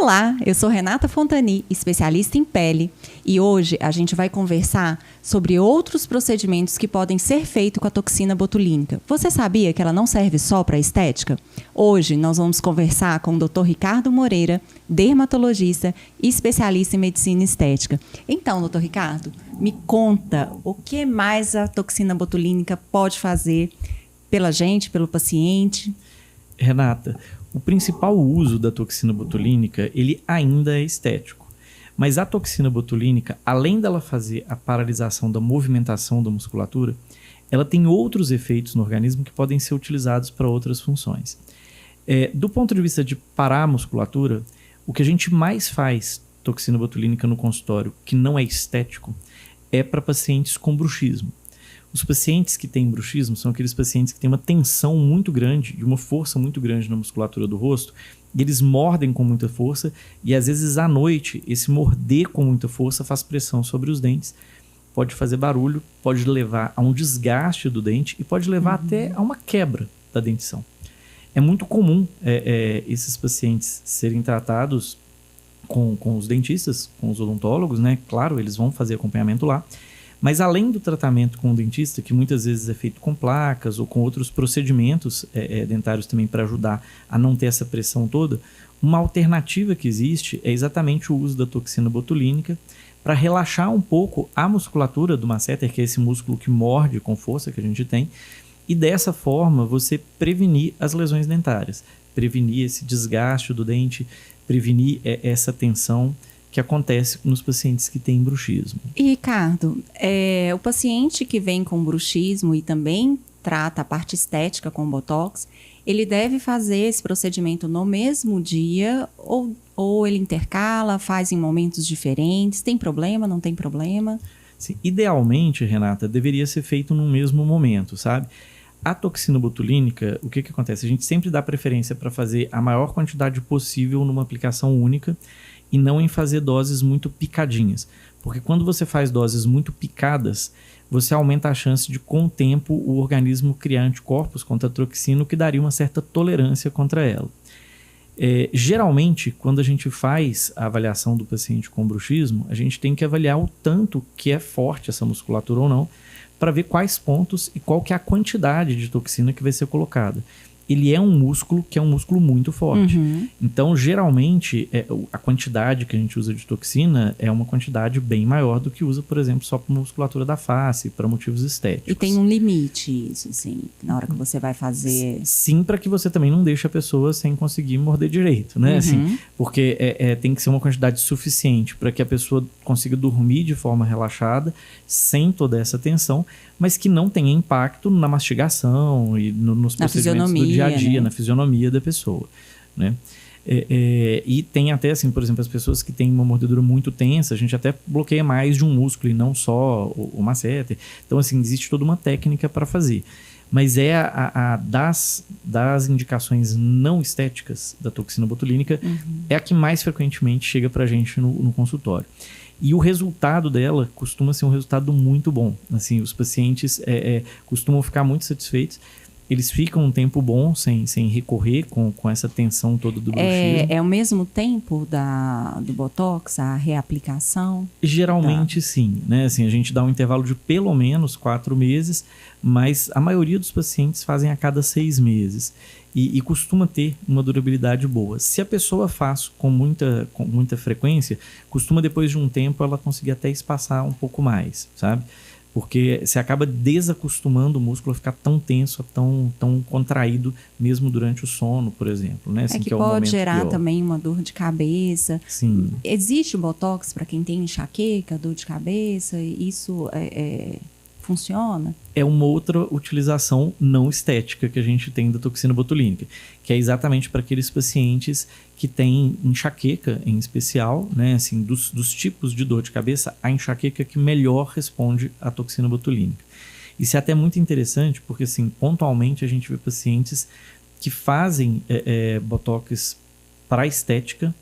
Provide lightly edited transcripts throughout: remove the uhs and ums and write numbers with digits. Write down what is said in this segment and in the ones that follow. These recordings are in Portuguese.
Olá, eu sou Renata Fontani, especialista em pele, e hoje a gente vai conversar sobre outros procedimentos que podem ser feitos com a toxina botulínica. Você sabia que ela não serve só para estética? Hoje nós vamos conversar com o Dr. Ricardo Moreira, dermatologista e especialista em medicina estética. Então, Dr. Ricardo, me conta o que mais a toxina botulínica pode fazer pela gente, pelo paciente? Renata, o principal uso da toxina botulínica, ele ainda é estético. Mas a toxina botulínica, além dela fazer a paralisação da movimentação da musculatura, ela tem outros efeitos no organismo que podem ser utilizados para outras funções. Do ponto de vista de parar a musculatura, o que a gente mais faz toxina botulínica no consultório, que não é estético, é para pacientes com bruxismo. Os pacientes que têm bruxismo são aqueles pacientes que têm uma tensão muito grande e uma força muito grande na musculatura do rosto, e eles mordem com muita força e às vezes à noite esse morder com muita força faz pressão sobre os dentes, pode fazer barulho, pode levar a um desgaste do dente e pode levar até a uma quebra da dentição. É muito comum esses pacientes serem tratados com os dentistas, com os odontólogos, né? Claro, eles vão fazer acompanhamento lá. Mas além do tratamento com o dentista, que muitas vezes é feito com placas ou com outros procedimentos dentários também para ajudar a não ter essa pressão toda, uma alternativa que existe é exatamente o uso da toxina botulínica para relaxar um pouco a musculatura do masseter, que é esse músculo que morde com força que a gente tem, e dessa forma você prevenir as lesões dentárias, prevenir esse desgaste do dente, prevenir essa tensão que acontece nos pacientes que têm bruxismo. E Ricardo, o paciente que vem com bruxismo e também trata a parte estética com botox, ele deve fazer esse procedimento no mesmo dia ou ele intercala, faz em momentos diferentes? Tem problema, não tem problema? Sim, idealmente, Renata, deveria ser feito no mesmo momento, sabe? A toxina botulínica, o que acontece? A gente sempre dá preferência para fazer a maior quantidade possível numa aplicação única e não em fazer doses muito picadinhas. Porque quando você faz doses muito picadas, você aumenta a chance de, com o tempo, o organismo criar anticorpos contra a toxina, o que daria uma certa tolerância contra ela. Geralmente, quando a gente faz a avaliação do paciente com bruxismo, a gente tem que avaliar o tanto que é forte essa musculatura ou não, para ver quais pontos e qual que é a quantidade de toxina que vai ser colocada. Ele é um músculo que é um músculo muito forte. Então, geralmente, a quantidade que a gente usa de toxina é uma quantidade bem maior do que usa, por exemplo, só para musculatura da face, para motivos estéticos. E tem um limite isso, assim, na hora que você vai fazer... Sim, para que você também não deixe a pessoa sem conseguir morder direito, né? Assim, porque tem que ser uma quantidade suficiente para que a pessoa consiga dormir de forma relaxada, sem toda essa tensão, mas que não tenha impacto na mastigação e nos procedimentos do dia a dia, né? Na fisionomia da pessoa, né? E tem até, assim, por exemplo, as pessoas que têm uma mordedura muito tensa, a gente até bloqueia mais de um músculo e não só o masseter. Então, assim, existe toda uma técnica para fazer. Mas das indicações não estéticas da toxina botulínica, é a que mais frequentemente chega para a gente no consultório. E o resultado dela costuma ser um resultado muito bom. Assim, os pacientes costumam ficar muito satisfeitos. Eles ficam um tempo bom sem recorrer com essa tensão toda do bruxismo. É o mesmo tempo do Botox, a reaplicação? Geralmente sim, né? Assim, a gente dá um intervalo de pelo menos 4 meses, mas a maioria dos pacientes fazem a cada 6 meses. E costuma ter uma durabilidade boa. Se a pessoa faz com muita frequência, costuma depois de um tempo ela conseguir até espaçar um pouco mais, sabe? Porque você acaba desacostumando o músculo a ficar tão tenso, tão contraído, mesmo durante o sono, por exemplo, né? Assim, que é pode gerar também uma dor de cabeça. Sim. Existe o Botox para quem tem enxaqueca, dor de cabeça? Isso funciona? É uma outra utilização não estética que a gente tem da toxina botulínica, que é exatamente para aqueles pacientes que têm enxaqueca em especial, né? Assim, dos tipos de dor de cabeça, a enxaqueca que melhor responde à toxina botulínica. Isso é até muito interessante, porque assim, pontualmente a gente vê pacientes que fazem Botox para estética,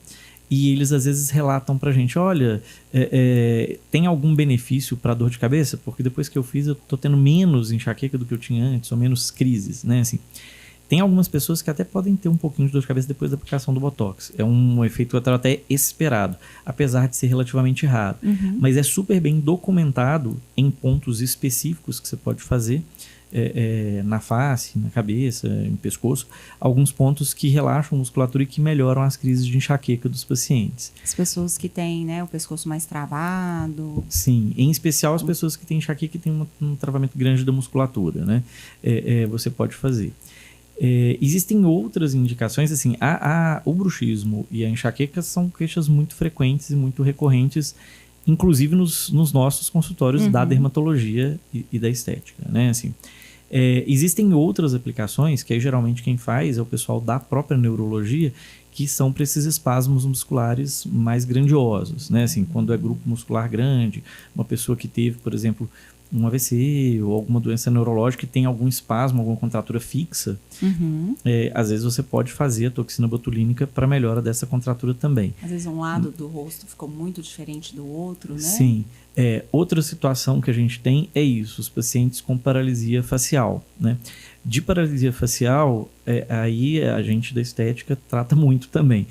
e eles às vezes relatam pra gente, olha, tem algum benefício para dor de cabeça? Porque depois que eu fiz eu tô tendo menos enxaqueca do que eu tinha antes, ou menos crises, né? Assim, Tem algumas pessoas que até podem ter um pouquinho de dor de cabeça depois da aplicação do Botox. É um efeito até esperado, apesar de ser relativamente raro. Mas é super bem documentado em pontos específicos que você pode fazer, na face, na cabeça, no pescoço, alguns pontos que relaxam a musculatura e que melhoram as crises de enxaqueca dos pacientes. As pessoas que têm, né, o pescoço mais travado. Sim, em especial as pessoas que têm enxaqueca e têm um travamento grande da musculatura, né? Você pode fazer. Existem outras indicações, assim, o bruxismo e a enxaqueca são queixas muito frequentes e muito recorrentes, inclusive nos nossos consultórios da dermatologia e da estética, né? Assim, existem outras aplicações que aí geralmente quem faz é o pessoal da própria neurologia, que são para esses espasmos musculares mais grandiosos, né? Assim, quando é grupo muscular grande, uma pessoa que teve, por exemplo, um AVC ou alguma doença neurológica que tem algum espasmo, alguma contratura fixa, às vezes você pode fazer a toxina botulínica para melhora dessa contratura também. Às vezes um lado do rosto ficou muito diferente do outro, né? Sim. Outra situação que a gente tem é isso, os pacientes com paralisia facial, né? De paralisia facial, aí a gente da estética trata muito também.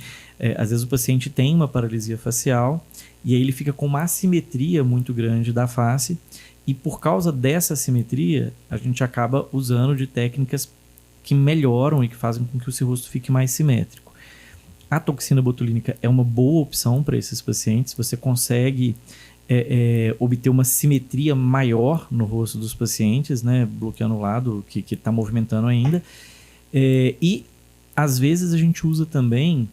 Às vezes o paciente tem uma paralisia facial e aí ele fica com uma assimetria muito grande da face. E por causa dessa assimetria, a gente acaba usando de técnicas que melhoram e que fazem com que o seu rosto fique mais simétrico. A toxina botulínica é uma boa opção para esses pacientes. Você consegue obter uma simetria maior no rosto dos pacientes, né? Bloqueando o lado que está movimentando ainda. E às vezes a gente usa também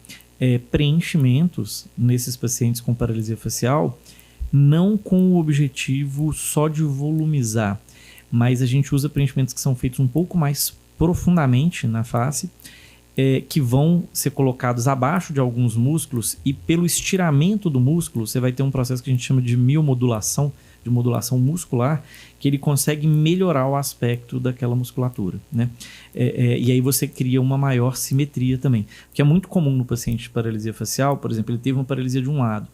preenchimentos nesses pacientes com paralisia facial, não com o objetivo só de volumizar, mas a gente usa preenchimentos que são feitos um pouco mais profundamente na face, que vão ser colocados abaixo de alguns músculos e pelo estiramento do músculo você vai ter um processo que a gente chama de miomodulação, de modulação muscular, que ele consegue melhorar o aspecto daquela musculatura, né? E aí você cria uma maior simetria também, que é muito comum no paciente de paralisia facial. Por exemplo, ele teve uma paralisia de um lado.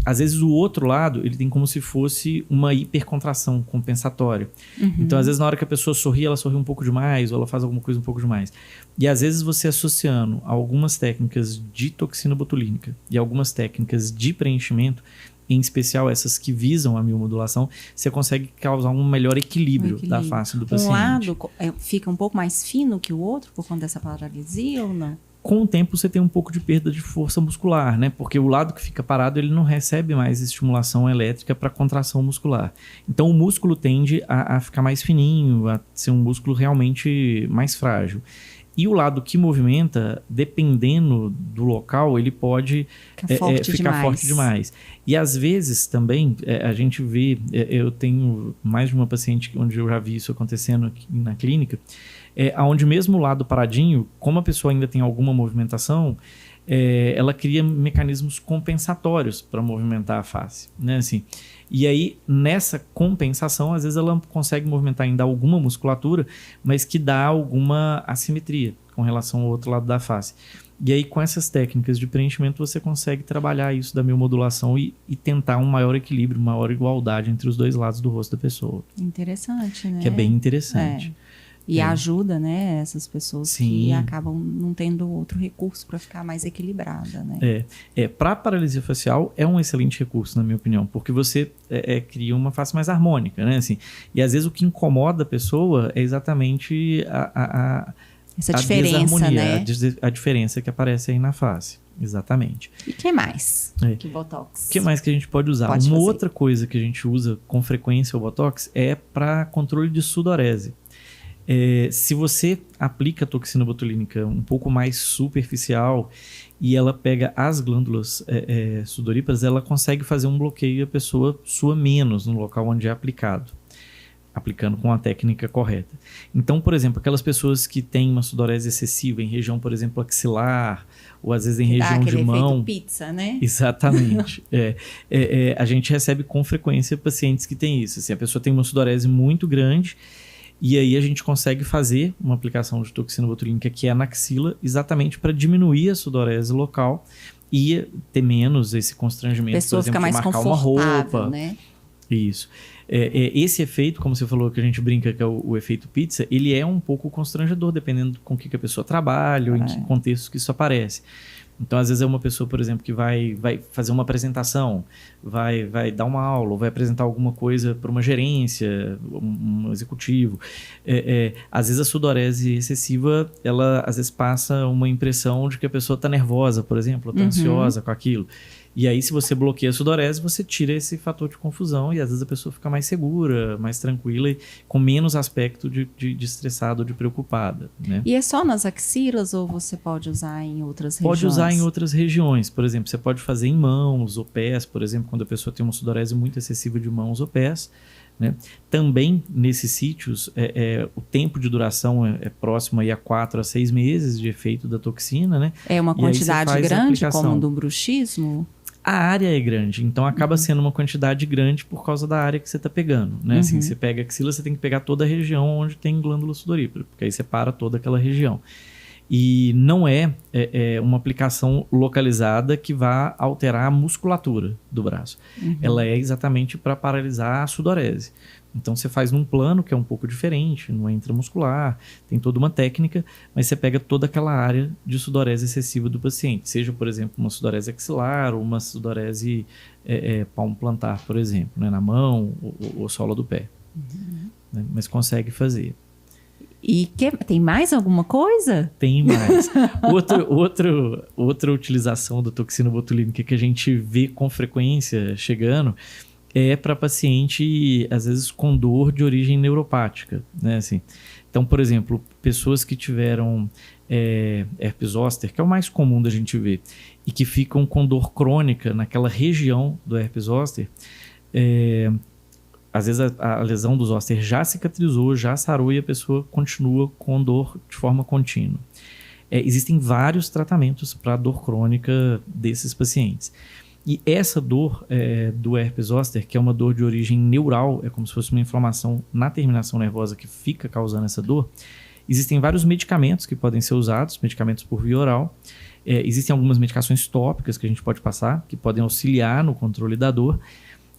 Às vezes o outro lado, ele tem como se fosse uma hipercontração compensatória. Então, às vezes na hora que a pessoa sorri, ela sorri um pouco demais, ou ela faz alguma coisa um pouco demais. E às vezes você associando algumas técnicas de toxina botulínica e algumas técnicas de preenchimento, em especial essas que visam a miomodulação, você consegue causar um melhor equilíbrio da face do paciente. Um lado fica um pouco mais fino que o outro por conta dessa paralisia ou não? Com o tempo você tem um pouco de perda de força muscular, né? Porque o lado que fica parado, ele não recebe mais estimulação elétrica para contração muscular. Então o músculo tende a ficar mais fininho, a ser um músculo realmente mais frágil. E o lado que movimenta, dependendo do local, ele pode ficar forte demais. E às vezes também a gente vê, eu tenho mais de uma paciente onde eu já vi isso acontecendo aqui na clínica, onde mesmo o lado paradinho, como a pessoa ainda tem alguma movimentação, ela cria mecanismos compensatórios para movimentar a face, né? Assim, e aí, nessa compensação, às vezes ela consegue movimentar ainda alguma musculatura, mas que dá alguma assimetria com relação ao outro lado da face. E aí, com essas técnicas de preenchimento, você consegue trabalhar isso da miomodulação e tentar um maior equilíbrio, maior igualdade entre os dois lados do rosto da pessoa. Interessante, né? Que é bem interessante. E ajuda, né, essas pessoas que acabam não tendo outro recurso para ficar mais equilibrada, né? Para paralisia facial é um excelente recurso, na minha opinião, porque você cria uma face mais harmônica, né? Assim, e às vezes o que incomoda a pessoa é exatamente essa diferença, né? A diferença que aparece aí na face. Exatamente. E o que mais que Botox? O que mais que a gente pode usar? Uma outra coisa que a gente usa com frequência o Botox é para controle de sudorese. Se você aplica a toxina botulínica um pouco mais superficial e ela pega as glândulas sudoríparas, ela consegue fazer um bloqueio e a pessoa sua menos no local onde é aplicado, aplicando com a técnica correta. Então, por exemplo, aquelas pessoas que têm uma sudorese excessiva em região, por exemplo, axilar, ou às vezes em região de mão. Efeito pizza, né? Exatamente. A gente recebe com frequência pacientes que têm isso. Assim, a pessoa tem uma sudorese muito grande. E aí a gente consegue fazer uma aplicação de toxina botulínica que é na axila, exatamente para diminuir a sudorese local e ter menos esse constrangimento, pessoa por exemplo, fica mais de marcar uma roupa. Né? Isso. Esse efeito, como você falou, que a gente brinca que é o efeito pizza, ele é um pouco constrangedor, dependendo com o que a pessoa trabalha ou em que contextos que isso aparece. Então, às vezes é uma pessoa, por exemplo, que vai fazer uma apresentação, vai dar uma aula, ou vai apresentar alguma coisa para uma gerência, um executivo. Às vezes a sudorese excessiva, ela às vezes passa uma impressão de que a pessoa está nervosa, por exemplo, está ansiosa com aquilo. E aí, se você bloqueia a sudorese, você tira esse fator de confusão e às vezes a pessoa fica mais segura, mais tranquila e com menos aspecto de estressada ou de preocupada, né? E é só nas axilas ou você pode usar em outras regiões? Pode usar em outras regiões. Por exemplo, você pode fazer em mãos ou pés, por exemplo, quando a pessoa tem uma sudorese muito excessiva de mãos ou pés, né? Também, nesses sítios, o tempo de duração é próximo aí a 4 a 6 meses de efeito da toxina, né? É uma quantidade grande, como do bruxismo? A área é grande, então acaba sendo uma quantidade grande por causa da área que você está pegando, né? Assim, você pega a axila, você tem que pegar toda a região onde tem glândula sudorípara, porque aí você para toda aquela região. E não é uma aplicação localizada que vá alterar a musculatura do braço. Ela é exatamente para paralisar a sudorese. Então você faz num plano que é um pouco diferente, no intramuscular, tem toda uma técnica, mas você pega toda aquela área de sudorese excessiva do paciente, seja, por exemplo, uma sudorese axilar ou uma sudorese palmo plantar, por exemplo, né, na mão ou sola do pé. Né, mas consegue fazer. E tem mais alguma coisa? Tem mais. Outra utilização da toxina botulínica que a gente vê com frequência chegando é para paciente, às vezes, com dor de origem neuropática, né? Assim, então, por exemplo, pessoas que tiveram herpes zoster, que é o mais comum da gente ver, e que ficam com dor crônica naquela região do herpes zoster, às vezes a lesão do zoster já cicatrizou, já sarou e a pessoa continua com dor de forma contínua. Existem vários tratamentos para dor crônica desses pacientes. E essa dor do herpes zoster, que é uma dor de origem neural, é como se fosse uma inflamação na terminação nervosa que fica causando essa dor, existem vários medicamentos que podem ser usados, medicamentos por via oral. Existem algumas medicações tópicas que a gente pode passar, que podem auxiliar no controle da dor.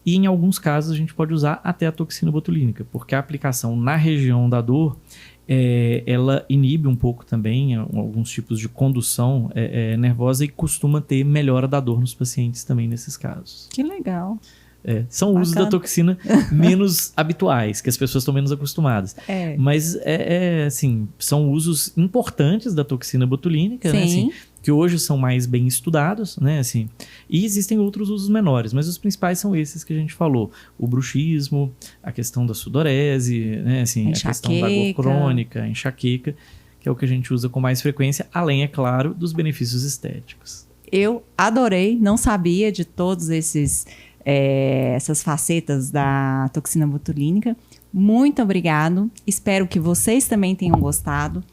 E em alguns casos a gente pode usar até a toxina botulínica, porque a aplicação na região da dor, ela inibe um pouco também alguns tipos de condução nervosa e costuma ter melhora da dor nos pacientes também nesses casos. Que legal. São usos da toxina menos habituais, que as pessoas estão menos acostumadas. Mas, assim, são usos importantes da toxina botulínica, né? Assim, que hoje são mais bem estudados, né? Assim, e existem outros usos menores, mas os principais são esses que a gente falou. O bruxismo, a questão da sudorese, né? Assim, a questão da dor crônica, a enxaqueca, que é o que a gente usa com mais frequência, além, é claro, dos benefícios estéticos. Eu adorei, não sabia de todos essas facetas da toxina botulínica. Muito obrigado. Espero que vocês também tenham gostado.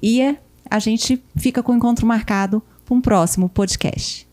E a gente fica com o encontro marcado para um próximo podcast.